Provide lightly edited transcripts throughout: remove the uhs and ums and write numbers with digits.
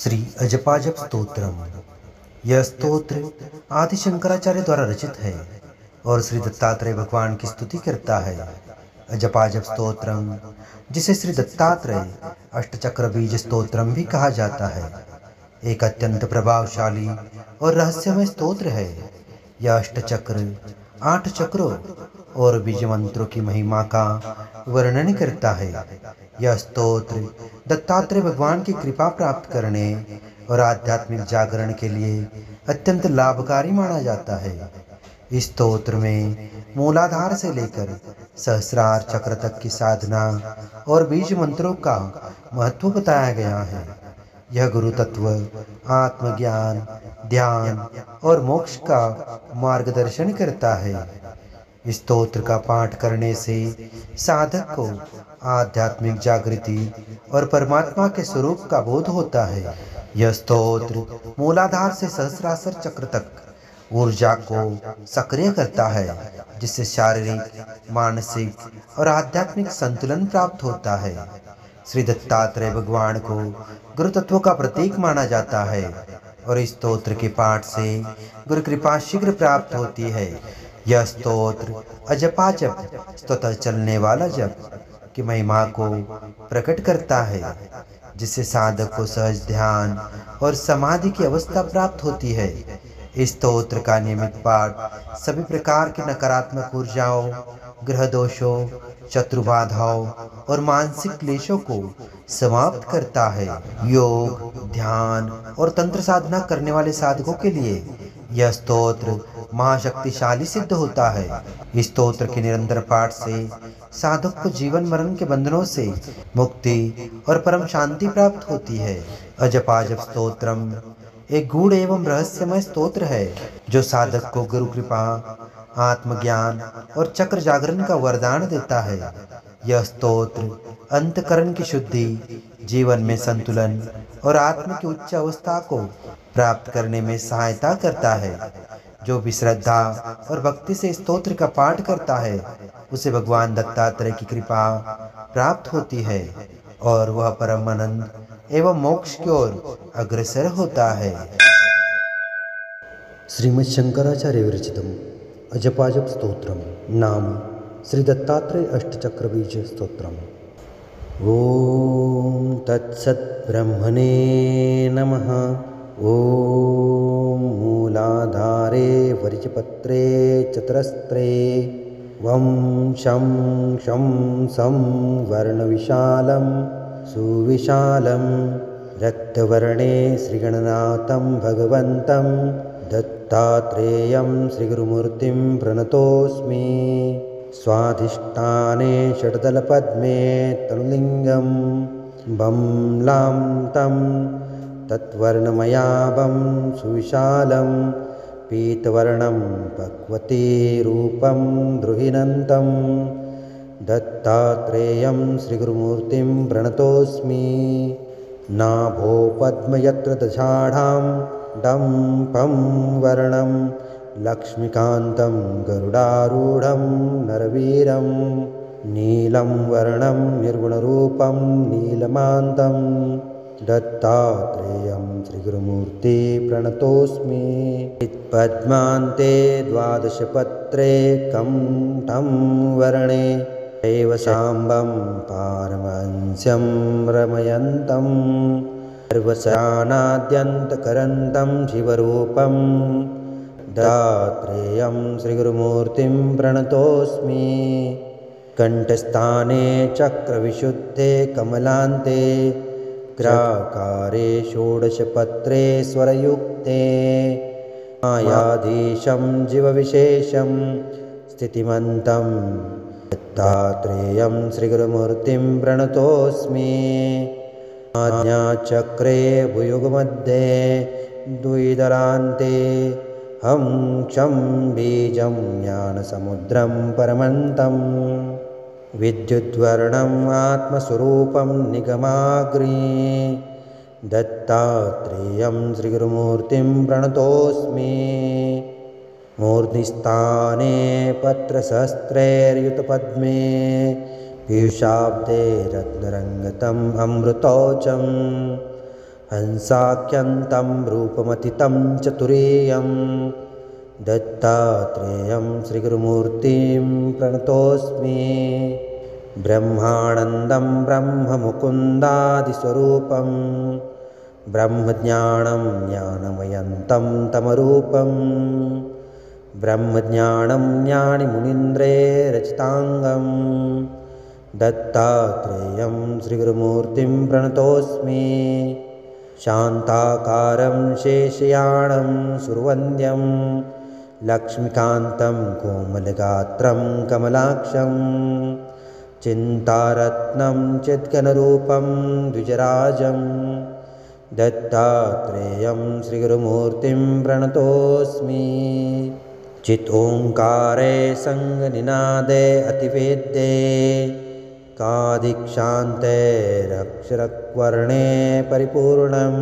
श्री अजपाजप स्तोत्रम। यह स्तोत्र आदि शंकराचार्य द्वारा रचित है और श्री दत्तात्रेय भगवान की स्तुति करता है। अजपाजप स्तोत्रम, जिसे श्री दत्तात्रेय अष्टचक्र बीज स्तोत्रम भी कहा जाता है, एक अत्यंत प्रभावशाली और रहस्यमय स्तोत्र है। यह अष्टचक्र 8 चक्रों और बीज मंत्रों की महिमा का वर्णन करता है। यह स्तोत्र दत्तात्रेय भगवान की कृपा प्राप्त करने और आध्यात्मिक जागरण के लिए अत्यंत लाभकारी माना जाता है। इस स्तोत्र में मूलाधार से लेकर सहस्रार चक्र तक की साधना और बीज मंत्रों का महत्व बताया गया है। यह गुरु तत्व, आत्मज्ञान, ध्यान और मोक्ष का मार्गदर्शन करता है। इस स्तोत्र का पाठ करने से साधक को आध्यात्मिक जागृति और परमात्मा के स्वरूप का बोध होता है। यह स्तोत्र मूलाधार से सहस्रार चक्र तक ऊर्जा को सक्रिय करता है, जिससे शारीरिक, मानसिक और आध्यात्मिक संतुलन प्राप्त होता है। श्री दत्तात्रेय भगवान को गुरु तत्व का प्रतीक माना जाता है और इस स्तोत्र के पाठ से गुरु कृपा शीघ्र प्राप्त होती है। यह स्तोत्र अजपाजप, स्वतः चलने वाला जप की महिमा को प्रकट करता है, जिससे साधक को सहज ध्यान और समाधि की अवस्था प्राप्त होती है। इस स्तोत्र का नियमित पाठ सभी प्रकार की नकारात्मक ऊर्जाओं, ग्रह दोषों, शत्रु बाधाओं और मानसिक क्लेशों को समाप्त करता है। योग, ध्यान और तंत्र साधना करने वाले साधकों के लिए यह स्तोत्र महाशक्तिशाली सिद्ध होता है। इस स्तोत्र के निरंतर पाठ से साधक को जीवन मरण के बंधनों से मुक्ति और परम शांति प्राप्त होती है। अजपाजप स्तोत्रम एक गूढ़ एवं रहस्यमय स्तोत्र है, जो साधक को गुरु कृपा, आत्मज्ञान और चक्र जागरण का वरदान देता है। यह स्तोत्र अंतकरण की शुद्धि, जीवन में संतुलन और आत्म की उच्च अवस्था को प्राप्त करने में सहायता करता है। जो भी श्रद्धा और भक्ति से स्तोत्र का पाठ करता है, उसे भगवान दत्तात्रेय की कृपा प्राप्त होती है और वह परम आनंद एवं मोक्ष की ओर अग्रसर होता है। श्रीमद् शंकराचार्य विरचितम् अजपाजप स्तोत्रम नाम श्री दत्तात्रेय अष्टचक्र बीज स्तोत्रम। ओम तत्सत् ब्रह्मणे नमः। ओम मूलाधारे वर्जपत्रे चतुरस्त्रे वं शं शं सं वर्णविशालं सुविशालं रक्तवर्णे श्रीगणनाथं भगवन्तं दत्तात्रेयं श्रीगुरुमूर्तिं प्रणतोऽस्मि। स्वाधिष्ठाने षड्दलपद्मे तनुलिङ्गं बं लां तं तत्वर्णमयाभं सुविशालं पीतवर्णं भगवती रूपं द्रुहिणन्तं दत्तात्रेयं श्रीगुरुमूर्तिं प्रणतोऽस्मि। नाभो पद्म यत्र दशाढां डं पं वर्णं लक्ष्मीकान्तं गरुडारूढं नरवीरं नीलं वर्णं निर्गुणरूपं नीलमान्तं दत्तात्रेयं श्रीगुरुमूर्ति प्रणतोऽस्मि। पद्मान्ते द्वादशपत्रे कण्ठं वर्णे एव साम्बं पारमहंस्यं रमयन्तं सर्वसानाद्यन्तकरन्तं शिवरूपं दत्तात्रेयं श्रीगुरुमूर्तिं प्रणतोऽस्मि। कण्ठस्थाने चक्रविशुद्धे कमलान्ते ग्राकारे षोडशपत्रे स्वरयुक्ते मायाधीशं जीवविशेषं स्थितिमन्तं दत्तात्रेयं श्रीगुरुमूर्तिं प्रणतोऽस्मि। आज्ञाचक्रे भुयुगमध्ये द्विदलान्ते हं क्षं बीजं ज्ञानसमुद्रं परमन्तं विद्युद्वर्णम् आत्मस्वरूपं निगमाग्रे दत्तात्रेयं श्रीगुरुमूर्तिं प्रणतोऽस्मि। मूर्ध्निस्थाने पत्रसहस्रैर्युतपद्मे पीयूषाब्दे रत्नरङ्गतम् अमृतौचं हंसाख्यन्तं रूपमतितं चतुरेयं दत्तात्रेयं श्रीगुरुमूर्तिं प्रणतोऽस्मि। ब्रह्मानन्दं ब्रह्ममुकुन्दादिस्वरूपं ब्रह्मज्ञानं ज्ञानमयन्तं तमरूपं ब्रह्मज्ञानं ज्ञानिमुनीन्द्रे रचिताङ्गं दत्तात्रेयं श्रीगुरुमूर्तिं प्रणतोऽस्मि। शान्ताकारं शेषयाणं सुरवन्द्यं लक्ष्मीकान्तं कोमलगात्रं कमलाक्षं चिन्तारत्नं चिद्घनरूपं द्विजराजं दत्तात्रेयं श्रीगुरुमूर्तिं प्रणतोऽस्मि। चित् ओङ्कारे सङ्गनिनादे अतिवेद्ये कादिक्षान्तैरक्षरवर्णे परिपूर्णं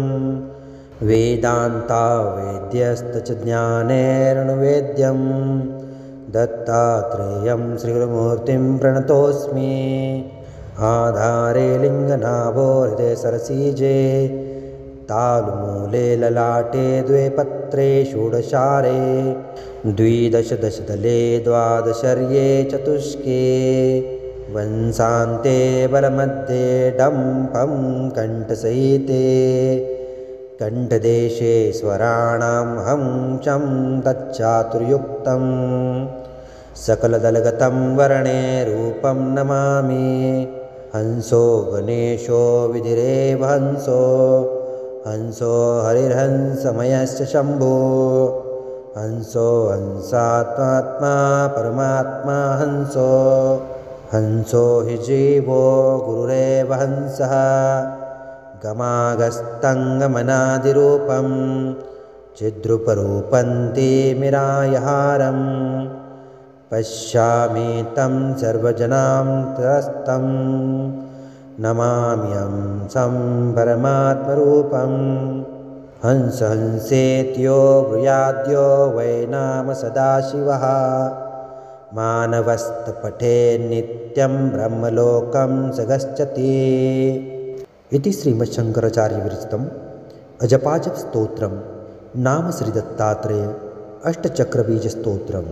वेदान्तावेद्यस्तच ज्ञानेऽनुवेद्यं दत्तात्रेयं श्रीगुरुमूर्तिं प्रणतोऽस्मि। आधारे लिङ्गनाभो हृदये सरसीजे तालुमूले ललाटे द्वे पत्रे षोडशारे द्विदशदशदले द्वादशर्ये चतुष्के वंशान्ते बलमध्ये डम्पं कण्ठसहिते कण्ठदेशे स्वराणां हंसं तच्चातुर्युक्तं सकलदलगतं वर्णे रूपं नमामि। हंसो गणेशो विधिरेव हंसो हंसो हरिर्हंसमयश्च शम्भो हंसो हंसात्मा परमात्मा हंसो हंसो हि जीवो गुरुरेव हंसः गमागस्तङ्गमनादिरूपं चिद्रूपरूपन्ति मिरायहारं पश्यामि तं सर्वजनान्तरस्थं नमाम्यं सं परमात्मरूपं। हंस हंसेत्यो ब्रूयाद्यो वै नाम सदाशिवः मानवस्तपठे नित्यं ब्रह्मलोकं स गच्छति। इति श्रीमच्छङ्कराचार्यविरचितम् अजपाजप स्तोत्रं नाम श्रीदत्तात्रेय अष्टचक्रबीजस्तोत्रम्।